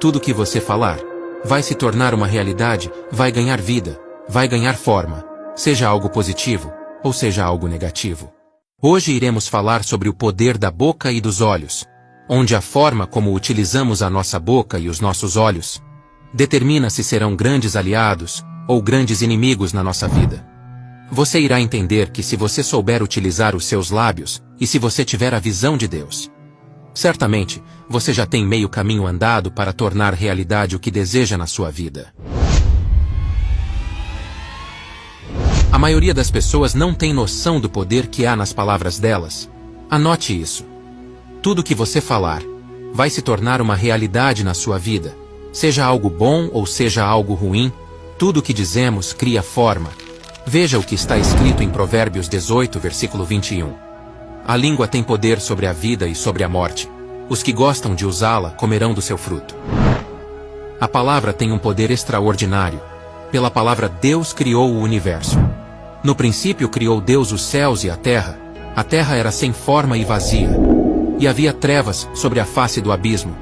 Tudo que você falar vai se tornar uma realidade, vai ganhar vida, vai ganhar forma, seja algo positivo, ou seja algo negativo. Hoje iremos falar sobre o poder da boca e dos olhos, onde a forma como utilizamos a nossa boca e os nossos olhos determina se serão grandes aliados ou grandes inimigos na nossa vida. Você irá entender que se você souber utilizar os seus lábios e se você tiver a visão de Deus, certamente você já tem meio caminho andado para tornar realidade o que deseja na sua vida. A maioria das pessoas não tem noção do poder que há nas palavras delas. Anote isso. Tudo que você falar vai se tornar uma realidade na sua vida. Seja algo bom ou seja algo ruim, tudo o que dizemos cria forma. Veja o que está escrito em Provérbios 18, versículo 21. A língua tem poder sobre a vida e sobre a morte. Os que gostam de usá-la comerão do seu fruto. A palavra tem um poder extraordinário. Pela palavra Deus criou o universo. No princípio criou Deus os céus e a terra. A terra era sem forma e vazia. E havia trevas sobre a face do abismo.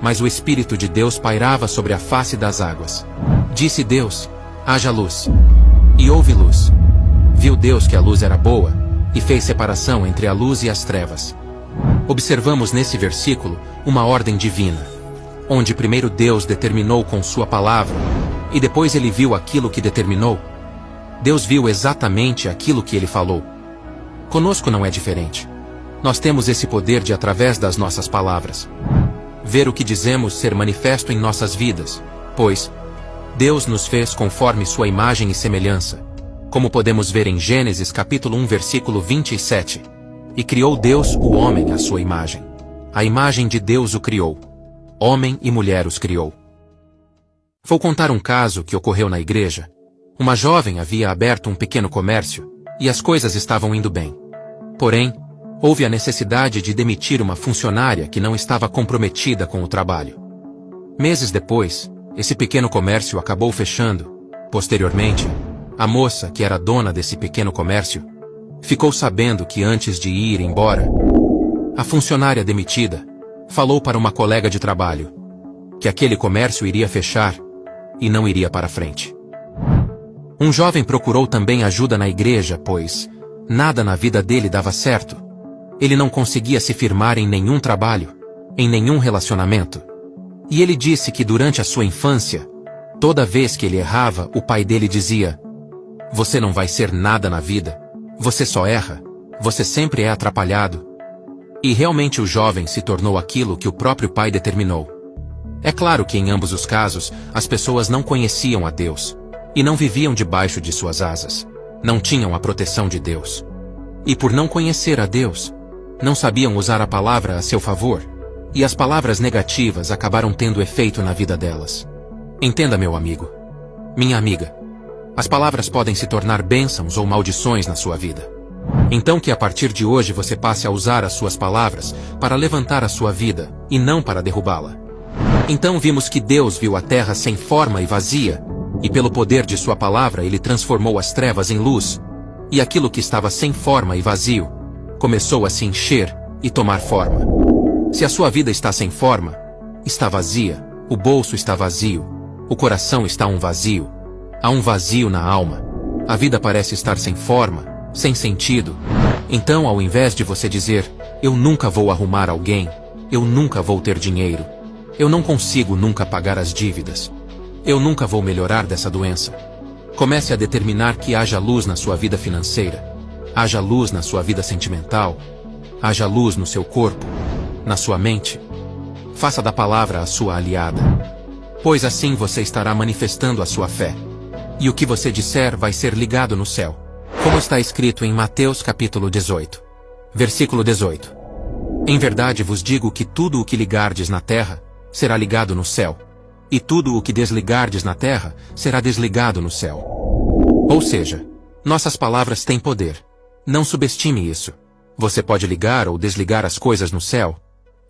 Mas o Espírito de Deus pairava sobre a face das águas. Disse Deus: haja luz. E houve luz. Viu Deus que a luz era boa, e fez separação entre a luz e as trevas. Observamos nesse versículo uma ordem divina, onde primeiro Deus determinou com sua palavra, e depois ele viu aquilo que determinou. Deus viu exatamente aquilo que ele falou. Conosco não é diferente. Nós temos esse poder de, através das nossas palavras, ver o que dizemos ser manifesto em nossas vidas, pois Deus nos fez conforme sua imagem e semelhança, como podemos ver em Gênesis capítulo 1, versículo 27. E criou Deus o homem à sua imagem. A imagem de Deus o criou. Homem e mulher os criou. Vou contar um caso que ocorreu na igreja. Uma jovem havia aberto um pequeno comércio, e as coisas estavam indo bem. Porém, houve a necessidade de demitir uma funcionária que não estava comprometida com o trabalho. Meses depois, esse pequeno comércio acabou fechando. Posteriormente, a moça, que era dona desse pequeno comércio, ficou sabendo que antes de ir embora, a funcionária demitida falou para uma colega de trabalho que aquele comércio iria fechar e não iria para frente. Um jovem procurou também ajuda na igreja, pois nada na vida dele dava certo. Ele não conseguia se firmar em nenhum trabalho, em nenhum relacionamento. E ele disse que durante a sua infância, toda vez que ele errava, o pai dele dizia: você não vai ser nada na vida, você só erra, você sempre é atrapalhado. E realmente o jovem se tornou aquilo que o próprio pai determinou. É claro que em ambos os casos, as pessoas não conheciam a Deus, e não viviam debaixo de suas asas, não tinham a proteção de Deus. E por não conhecer a Deus, não sabiam usar a palavra a seu favor, e as palavras negativas acabaram tendo efeito na vida delas. Entenda, meu amigo, minha amiga, as palavras podem se tornar bênçãos ou maldições na sua vida. Então que a partir de hoje você passe a usar as suas palavras para levantar a sua vida, e não para derrubá-la. Então vimos que Deus viu a terra sem forma e vazia, e pelo poder de sua palavra ele transformou as trevas em luz, e aquilo que estava sem forma e vazio começou a se encher e tomar forma. Se a sua vida está sem forma, está vazia, o bolso está vazio, o coração está vazio, há um vazio na alma, a vida parece estar sem forma, sem sentido. Então, ao invés de você dizer: eu nunca vou arrumar alguém, eu nunca vou ter dinheiro, eu não consigo nunca pagar as dívidas, eu nunca vou melhorar dessa doença, comece a determinar que haja luz na sua vida financeira, haja luz na sua vida sentimental, haja luz no seu corpo, na sua mente. Faça da palavra a sua aliada, pois assim você estará manifestando a sua fé. E o que você disser vai ser ligado no céu, como está escrito em Mateus capítulo 18, versículo 18. Em verdade vos digo que tudo o que ligardes na terra será ligado no céu, e tudo o que desligardes na terra será desligado no céu. Ou seja, nossas palavras têm poder. Não subestime isso. Você pode ligar ou desligar as coisas no céu.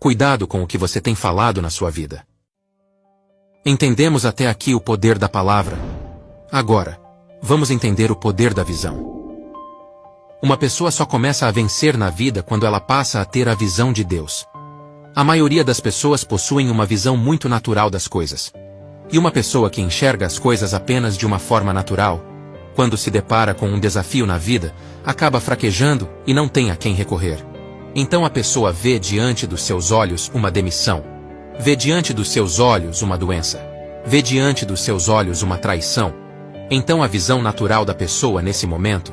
Cuidado com o que você tem falado na sua vida. Entendemos até aqui o poder da palavra. Agora, vamos entender o poder da visão. Uma pessoa só começa a vencer na vida quando ela passa a ter a visão de Deus. A maioria das pessoas possuem uma visão muito natural das coisas. E uma pessoa que enxerga as coisas apenas de uma forma natural, quando se depara com um desafio na vida, acaba fraquejando e não tem a quem recorrer. Então a pessoa vê diante dos seus olhos uma demissão. Vê diante dos seus olhos uma doença. Vê diante dos seus olhos uma traição. Então a visão natural da pessoa nesse momento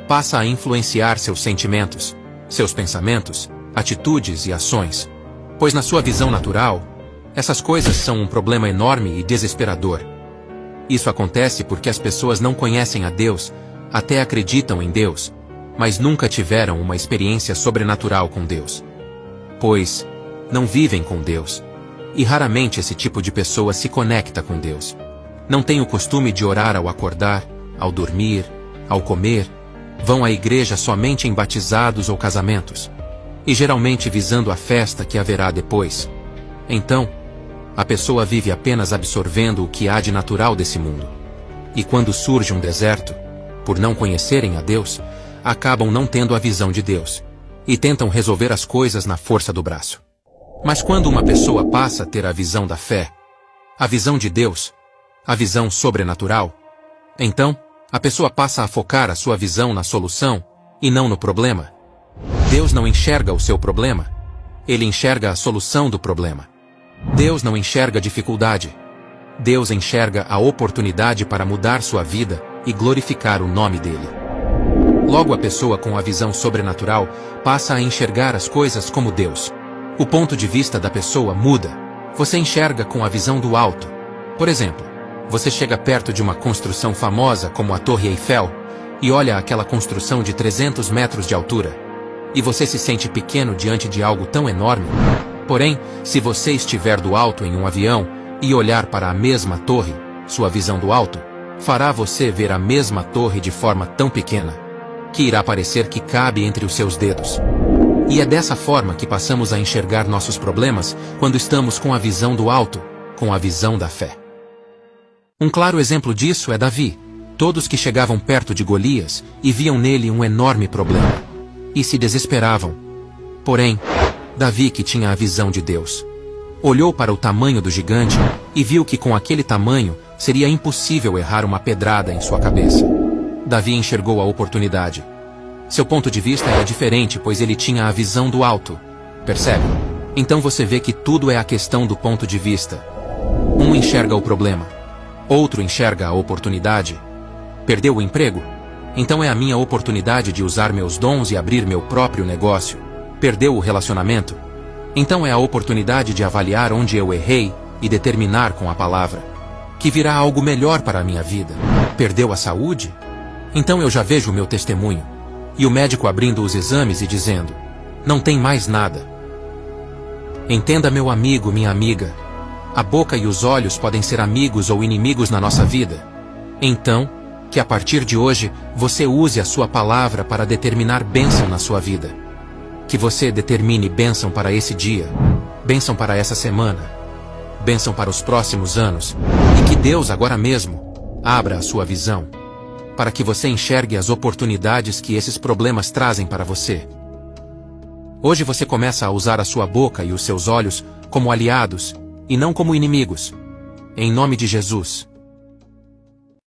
passa a influenciar seus sentimentos, seus pensamentos, atitudes e ações. Pois na sua visão natural, essas coisas são um problema enorme e desesperador. Isso acontece porque as pessoas não conhecem a Deus, até acreditam em Deus, mas nunca tiveram uma experiência sobrenatural com Deus. Pois não vivem com Deus. E raramente esse tipo de pessoa se conecta com Deus. Não tem o costume de orar ao acordar, ao dormir, ao comer. Vão à igreja somente em batizados ou casamentos. E geralmente visando a festa que haverá depois. Então, a pessoa vive apenas absorvendo o que há de natural desse mundo. E quando surge um deserto, por não conhecerem a Deus, acabam não tendo a visão de Deus. E tentam resolver as coisas na força do braço. Mas quando uma pessoa passa a ter a visão da fé, a visão de Deus, a visão sobrenatural, então, a pessoa passa a focar a sua visão na solução e não no problema. Deus não enxerga o seu problema, ele enxerga a solução do problema. Deus não enxerga dificuldade. Deus enxerga a oportunidade para mudar sua vida e glorificar o nome dele. Logo a pessoa com a visão sobrenatural passa a enxergar as coisas como Deus. O ponto de vista da pessoa muda. Você enxerga com a visão do alto. Por exemplo, você chega perto de uma construção famosa como a Torre Eiffel e olha aquela construção de 300 metros de altura. E você se sente pequeno diante de algo tão enorme. Porém, se você estiver do alto em um avião e olhar para a mesma torre, sua visão do alto fará você ver a mesma torre de forma tão pequena, que irá parecer que cabe entre os seus dedos. E é dessa forma que passamos a enxergar nossos problemas quando estamos com a visão do alto, com a visão da fé. Um claro exemplo disso é Davi. Todos que chegavam perto de Golias e viam nele um enorme problema, e se desesperavam. Porém, Davi, que tinha a visão de Deus, olhou para o tamanho do gigante e viu que com aquele tamanho seria impossível errar uma pedrada em sua cabeça. Davi enxergou a oportunidade. Seu ponto de vista era diferente, pois ele tinha a visão do alto. Percebe? Então você vê que tudo é a questão do ponto de vista. Um enxerga o problema. Outro enxerga a oportunidade. Perdeu o emprego? Então é a minha oportunidade de usar meus dons e abrir meu próprio negócio. Perdeu o relacionamento? Então é a oportunidade de avaliar onde eu errei e determinar com a palavra que virá algo melhor para a minha vida. Perdeu a saúde? Então eu já vejo o meu testemunho. E o médico abrindo os exames e dizendo: não tem mais nada. Entenda, meu amigo, minha amiga. A boca e os olhos podem ser amigos ou inimigos na nossa vida. Então, que a partir de hoje, você use a sua palavra para determinar bênção na sua vida. Que você determine bênção para esse dia, bênção para essa semana, bênção para os próximos anos, e que Deus agora mesmo abra a sua visão, para que você enxergue as oportunidades que esses problemas trazem para você. Hoje você começa a usar a sua boca e os seus olhos como aliados, e não como inimigos. Em nome de Jesus.